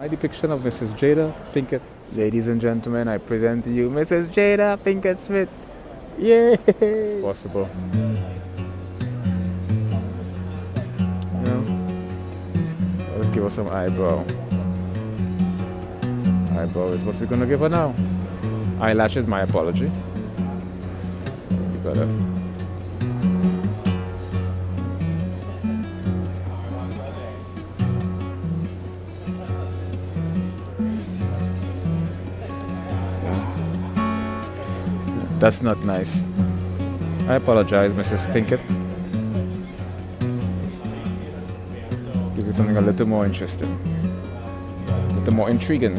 My depiction of Mrs. Jada Pinkett. Ladies and gentlemen, I present to you Mrs. Jada Pinkett Smith. Yay! Possible. You know? Let's give her some eyebrow. Eyebrow is what we're gonna give her now. Eyelashes, my apology. You gotta. That's not nice. I apologize, Mrs. Pinkett. Give you something a little more interesting. A little more intriguing.